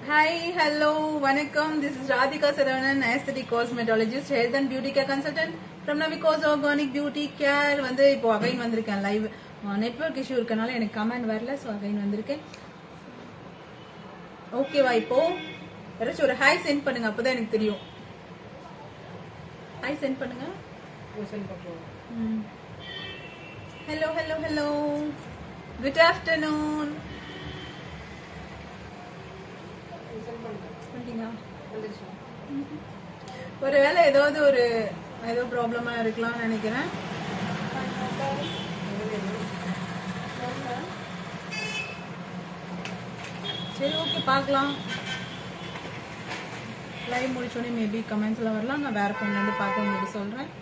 Hi, hello, vanakkam. This is Radhika Saravanan, aesthetic cosmetologist, health and beauty care consultant from Navicos Organic Beauty Care. வந்து இப்போ again வந்திருக்கேன் live. Network issue இருக்கனால எனக்கு comment வரல, so again வந்திருக்கேன். ஓகேவா? இப்போ யாராச்சும் ஒரு ஹாய் சென்ட் பண்ணுங்க, அப்போதான் எனக்கு தெரியும். ஹாய் சென்ட் பண்ணுங்க. Hello hello hello, good afternoon. ஒருவேளை ஏதோ ப்ராப்ளமா இருக்கலாம் நினைக்கிறேன். சரி, ஓகே, பார்க்கலாம். லைவ் முடிச்சோடனே மேபி கமெண்ட்ஸ் எல்லாம் வரலாம். நான் வேற ஃபோன்ல இருந்து பார்க்க உங்களுக்கு சொல்றேன்.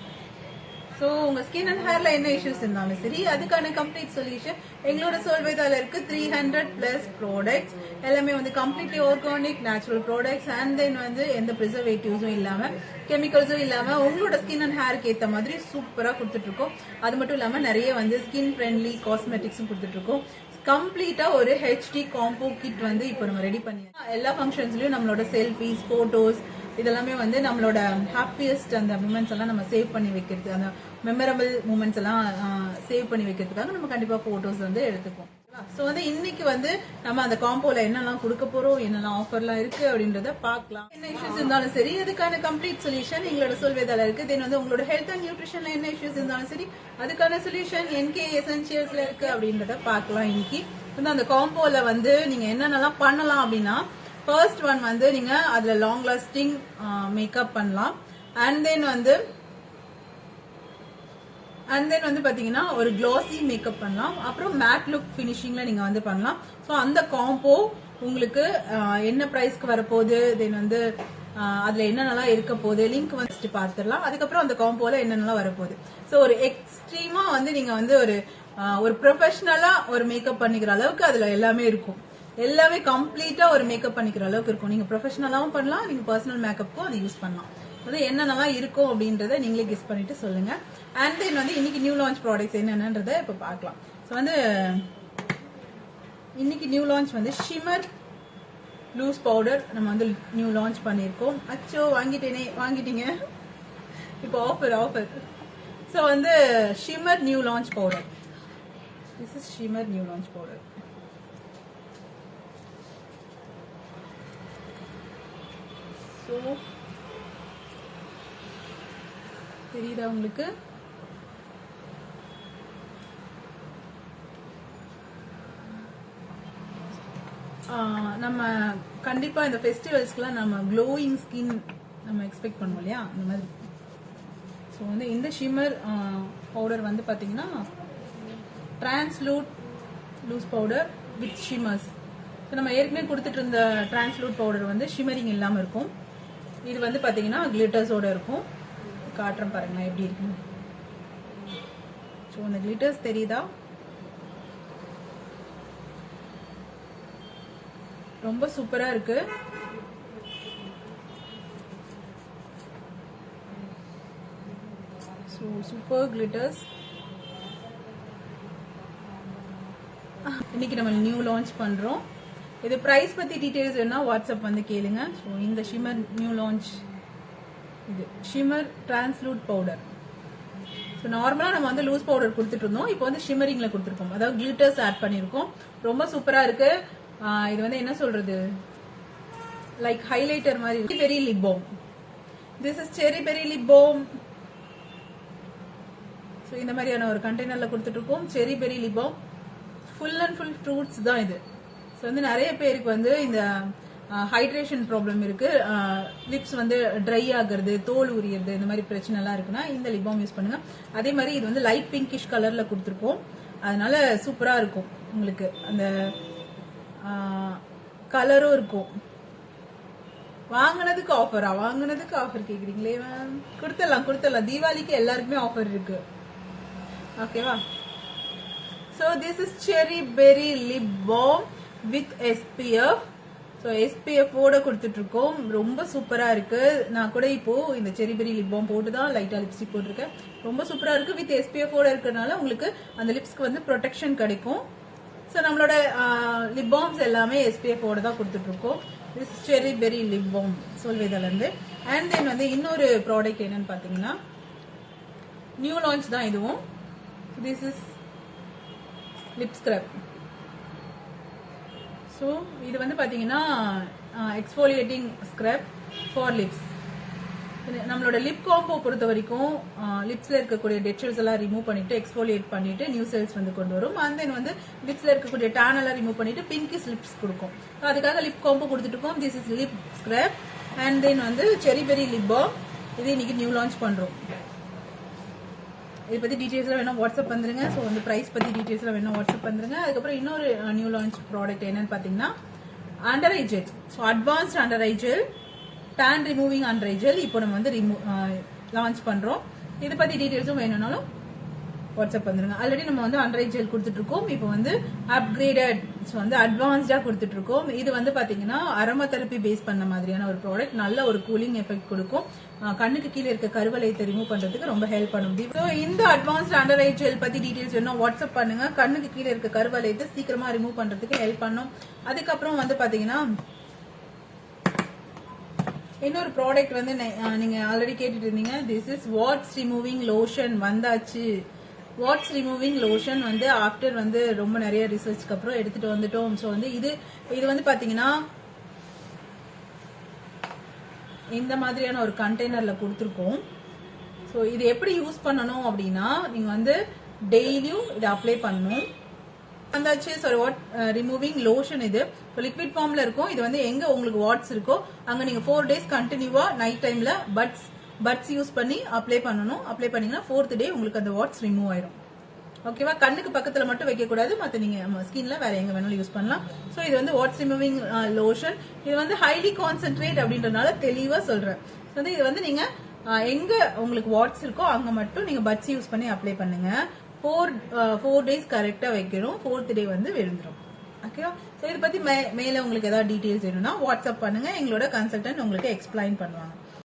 ஸோ உங்க ஸ்கின் அண்ட் ஹேர்ல என்ன இஷ்யூஸ் இருந்தாலும் சரி, அதுக்கான கம்ப்ளீட் சொல்யூஷன் எங்களோட சொல்வேதால இருக்கு. 300+ ப்ராடக்ட்ஸ் எல்லாமே வந்து completely organic natural products. And then வந்து எந்த ப்ரிசர்வேட்டிவ்ஸும் இல்லாம, கெமிக்கல்ஸும் இல்லாம உங்களோட ஸ்கின் அண்ட் ஹேருக்கு ஏற்ற மாதிரி சூப்பரா கொடுத்துட்டு இருக்கோம். அது மட்டும் இல்லாம நிறைய வந்து ஸ்கின் ஃப்ரெண்ட்லி காஸ்மெட்டிக்ஸும் கொடுத்துட்டு இருக்கோம். கம்ப்ளீட்டா ஒரு HD காம்போ கிட் வந்து இப்போ நம்ம ரெடி பண்ணி எல்லா ஃபங்க்ஷன்ஸ்லயும் நம்மளோட செல்ஃபிஸ், போட்டோஸ் இதெல்லாமே வந்து நம்மளோட ஹாப்பியஸ்ட் அந்த மூமெண்ட்ஸ் எல்லாம் நம்ம சேவ் பண்ணி வைக்கிறது, அந்த மெமரபிள் மூமெண்ட்ஸ் எல்லாம் சேவ் பண்ணி வைக்கிறதுக்காக நம்ம கண்டிப்பா போட்டோஸ் வந்து எடுத்துப்போம். ஸோ வந்து இன்னைக்கு வந்து நம்ம அந்த காம்போல என்னெல்லாம் கொடுக்க போறோம், என்னெல்லாம் ஆஃபர்லாம் இருக்கு அப்படின்றத பார்க்கலாம். என்ன இஷ்யூஸ் இருந்தாலும் சரி, அதுக்கான கம்ப்ளீட் சொல்யூஷன் எங்களோட சொல்வேதால இருக்கு. தென் வந்து உங்களோட ஹெல்த் அண்ட் நியூட்ரிஷன்ல என்ன இஷ்யூஸ் இருந்தாலும் சரி, அதுக்கான சொல்யூஷன் NK எசென்ஷியல்ஸ்ல இருக்கு அப்படின்றத பார்க்கலாம். இன்னைக்கு வந்து அந்த காம்போல வந்து நீங்க என்னென்னலாம் பண்ணலாம் அப்படின்னா, ஃபர்ஸ்ட் ஒன் வந்து நீங்க அதுல லாங் லாஸ்டிங் மேக்கப் பண்ணலாம். அண்ட் தென் வந்து பாத்தீங்கன்னா ஒரு க்ளாசி மேக்கப் பண்ணலாம். அப்புறம் மேட் லுக் பினிஷிங்ல நீங்க வந்து பண்ணலாம். ஸோ அந்த காம்போ உங்களுக்கு என்ன பிரைஸ்க்கு வரப்போகுது, தென் வந்து அதுல என்னென்னலாம் இருக்க போகுது, லிங்க் வந்து பார்த்துடலாம். அதுக்கப்புறம் அந்த காம்போல என்னென்னலாம் வரப்போகுது. ஸோ ஒரு எக்ஸ்ட்ரீமா வந்து நீங்க வந்து ஒரு ப்ரொஃபஷனலா ஒரு மேக்கப் பண்ணிக்கிற அளவுக்கு அதுல எல்லாமே இருக்கும். எல்லாமே கம்ப்ளீட்டா ஒரு மேக்கப் பண்ணிக்கிற அளவுக்கு இருக்கும். நீங்க ப்ரொஃபஷனலாவும் பண்ணலாம், நீங்க பர்சனல் மேக்கப்புக்கும் அதை யூஸ் பண்ணலாம். வந்து என்னென்னலாம் இருக்கும் அப்படின்றத நீங்களே கெஸ் பண்ணிட்டு சொல்லுங்க. அண்ட் தென் வந்து இன்னைக்கு நியூ லான்ச் ப்ராடக்ட்ஸ் என்னென்னன்றத இப்ப பார்க்கலாம். ஸோ வந்து இன்னைக்கு நியூ லான்ச் வந்து ஷிமர் லூஸ் பவுடர் நம்ம வந்து நியூ லான்ச் பண்ணியிருக்கோம். அச்சோ, வாங்கிட்டீங்க. இப்போ ஆஃபர். ஸோ வந்து shimmer new launch powder. This is shimmer new launch powder. So தெரியுதா உங்களுக்கு? நம்ம கண்டிப்பா இந்த ஃபெஸ்டிவல்ஸ்க்குலாம் நம்ம க்ளோயிங் ஸ்கின் நம்ம எக்ஸ்பெக்ட் பண்ணுவோம் இல்லையா, அந்த மாதிரி. ஸோ வந்து இந்த ஷிமர் பவுடர் வந்து பாத்தீங்கன்னா டிரான்ஸ்லூட் லூஸ் பவுடர் வித் ஷிமர்ஸ். ஸோ நம்ம ஏற்கனவே கொடுத்துட்டு இருந்த டிரான்ஸ்லூட் பவுடர் வந்து ஷிமரிங் இல்லாம இருக்கும். இது வந்து பாத்தீங்கன்னா கிளிட்டர்ஸோட இருக்கும். காட்டுறேன் பாருங்க எப்படி இருக்கு. ஸோ அந்த கிளிட்டர்ஸ் தெரியுதா? ரொம்ப சூப்பரா இருக்கு. So super glitters. இன்னைக்கு நம்ம நியூ லான்ச் பண்றோம். இது பிரைஸ் பத்தி டீடைல்ஸ் வேணா வாட்ஸ்அப் வந்து கேளுங்க. ஸோ இந்த ஷிமர் நியூ லான்ச், இது ஷிமர் டிரான்ஸ்லூட் பவுடர். ஸோ நார்மலா நம்ம வந்து லூஸ் பவுடர் கொடுத்துட்டு இருந்தோம், இப்போ வந்து ஷிமரிங்ல கொடுத்துருக்கோம், அதாவது கிளிட்டர்ஸ் ஆட் பண்ணிருக்கோம். ரொம்ப சூப்பரா இருக்கு. இது வந்து என்ன சொல்றது, லைக் ஹைலைட்டர் மாதிரி. பெரி lip bomb. This is cherry berry lip bomb. So இந்த மாதிரியான ஒரு கண்டெய்னர்ல கொடுத்துட்டு இருக்கோம். Cherry berry lip balm full and full fruits தான் இது. ஸோ வந்து நிறைய பேருக்கு வந்து இந்த ஹைட்ரேஷன் ப்ராப்ளம் இருக்கு, லிப்ஸ் வந்து ட்ரை ஆகுறது, தோல் உரியறது, இந்த மாதிரி பிரச்சனை எல்லாம் இருக்குன்னா இந்த லிப் பாம் யூஸ் பண்ணுங்க. அதே மாதிரி இது வந்து லைட் பிங்கிஷ் கலர்ல கொடுத்துருக்கோம், அதனால சூப்பரா இருக்கும் உங்களுக்கு. அந்த கலரும் இருக்கும். வாங்கினதுக்கு ஆஃபர் கேக்குறீங்களே மேம்? கொடுத்துடலாம். தீபாவளிக்கு எல்லாருக்குமே ஆஃபர் இருக்கு. ஓகேவா? So this is cherry berry lip balm with SPF. So SPF ஓட கொடுத்துட்டு இருக்கோம். ரொம்ப சூப்பரா இருக்கு. நான் கூட இப்போ இந்த செரி பெரி லிப் பாம் போட்டு தான் லைட்டா லிப்ஸ்டிக் போட்டிருக்கேன். ரொம்ப சூப்பரா இருக்கு. வித் SPF ஓட இருக்கிறதுனால உங்களுக்கு அந்த லிப்ஸ்க்கு வந்து ப்ரொடெக்ஷன் கிடைக்கும். ஸோ நம்மளோட லிப் பாம்ஸ் எல்லாமே SPF ஓட தான் கொடுத்துட்டு இருக்கோம். திஸ் செரி பெரி லிப் பாம் சொல்வேதால இருந்து. அண்ட் தென் வந்து இன்னொரு ப்ராடக்ட் என்னன்னு பாத்தீங்கன்னா நியூ லான்ச் தான் இதுவும். This is lip scrub. So இது வந்து பாத்தீங்கன்னா எக்ஸ்ஃபோலியேட்டிங் ஸ்க்ரப் ஃபார் லிப்ஸ். நம்மளோட லிப் காம்போ பொறுத்த வரைக்கும் லிப்ஸ்ல இருக்கக்கூடிய டெட் செல்ஸ் எல்லாம் ரிமூவ் பண்ணிட்டு எக்ஸ்ஃபோலியேட் பண்ணிட்டு நியூ செல்ஸ் வந்து கொண்டு வரும். அண்ட் தென் வந்து லிப்ஸ்ல இருக்கக்கூடிய டேன் எல்லாம் ரிமூவ் பண்ணிட்டு பிங்கிஷ் லிப்ஸ் கொடுக்கும். அதுக்காக லிப் காம்போ கொடுத்துட்டு இருக்கோம். This is lip scrub. And then வந்து செரி பெரி லிப் பாம். இது இன்னைக்கு நியூ லான்ச் பண்றோம். இதை பத்தி டீடைல்ஸ்லாம் வேணும் வாட்ஸ்அப் வந்துருங்க. ஸோ வந்து பிரைஸ் பத்தி டீடைல்ஸ்லாம் வேணும் வாட்ஸ்அப் வந்துருங்க. அதுக்கப்புறம் இன்னொரு நியூ லான்ச் ப்ராடக்ட் என்னன்னு பாத்தீங்கன்னா under eye gel. So advanced under eye gel, tan removing under eye gel இப்போ நம்ம வந்து லான்ச் பண்றோம். இதை பத்தி டீடைல்ஸும் வேணும்னாலும் வாட்ஸ்அப் வந்துருங்க. ஆல்ரெடி நம்ம வந்து அண்டர் ஐ ஜெல் கொடுத்துட்டு இருக்கோம். இப்போ வந்து அப்கிரேடட் வந்து அட்வான்ஸ்டா கொடுத்துட்டு இருக்கோம். இது வந்து பாத்தீங்கன்னா அரோமா தெரப்பி பேஸ் பண்ண மாதிரியான ஒரு ப்ராடக்ட். நல்ல ஒரு கூலிங் எஃபெக்ட் கொடுக்கும். கண்ணுக்கு கீழே இருக்க கருவளையத்தை ரிமூவ் பண்றதுக்கு ரொம்ப ஹெல்ப் பண்ணும். இந்த அட்வான்ஸ்ட் அண்டர் ஐ ஜெல் பத்தி டீடைல்ஸ் வேணும் வாட்ஸ்அப் பண்ணுங்க. கண்ணுக்கு கீழே இருக்க கருவளையத்தை சீக்கிரமா ரிமூவ் பண்றதுக்கு ஹெல்ப் பண்ணும். அதுக்கப்புறம் வந்து பாத்தீங்கன்னா இன்னொரு ப்ராடக்ட் வந்து நீங்க ஆல்ரெடி கேட்டுட்டு இருந்தீங்க. This is warts removing lotion வந்தாச்சு. வாட்ஸ் ரிமூவிங் லோஷன் வந்து ஆஃப்டர் வந்து ரொம்ப நிறைய ரிசர்ச்க்கு அப்புறம் எடுத்துட்டு வந்துட்டோம். ஸோ வந்து இது வந்து பாத்தீங்கன்னா இந்த மாதிரியான ஒரு கண்டெய்னர்ல கொடுத்துருக்கோம். ஸோ இது எப்படி யூஸ் பண்ணணும் அப்படின்னா நீங்க வந்து டெய்லியும் இதை அப்ளை பண்ணணும். வந்தாச்சு. Sorry what removing lotion. இது லிக்விட் ஃபார்ம்ல இருக்கும். இது வந்து எங்க உங்களுக்கு வாட்ஸ் இருக்கோ அங்க நீங்க 4 days கண்டினியூவா நைட் டைம்ல பட்ஸ் யூஸ் பண்ணி அப்ளை பண்ணணும். அப்ளை பண்ணீங்கன்னா 4th day உங்களுக்கு அந்த வாட்ஸ் ரிமூவ் ஆயிரும். ஓகேவா? கண்ணுக்கு பக்கத்துல மட்டும் வைக்க கூடாது. மத்த நீங்க ஸ்கின்ல வேற எங்க வேணாலும் யூஸ் பண்ணலாம். சோ இது வந்து வாட்ஸ் ரிமூவிங் லோஷன். இது வந்து ஹைலி கான்சென்ட்ரேட் அப்படின்றனால தெளிவா சொல்றேன். இது வந்து நீங்க எங்க உங்களுக்கு வாட்ஸ் இருக்கோ அங்க மட்டும் நீங்க பட்ஸ் யூஸ் பண்ணி அப்ளை பண்ணுங்க. 4 days கரெக்டா வைக்கணும். 4th day வந்து விழுந்துரும். ஓகேவா? சோ இத பத்தி மேல உங்களுக்கு ஏதாவது டீடைல்ஸ் வேணும்னா வாட்ஸ்அப் பண்ணுங்க. எங்களோட கன்சல்டன்ட் உங்களுக்கு எக்ஸ்பிளைன் பண்ணுவாங்க.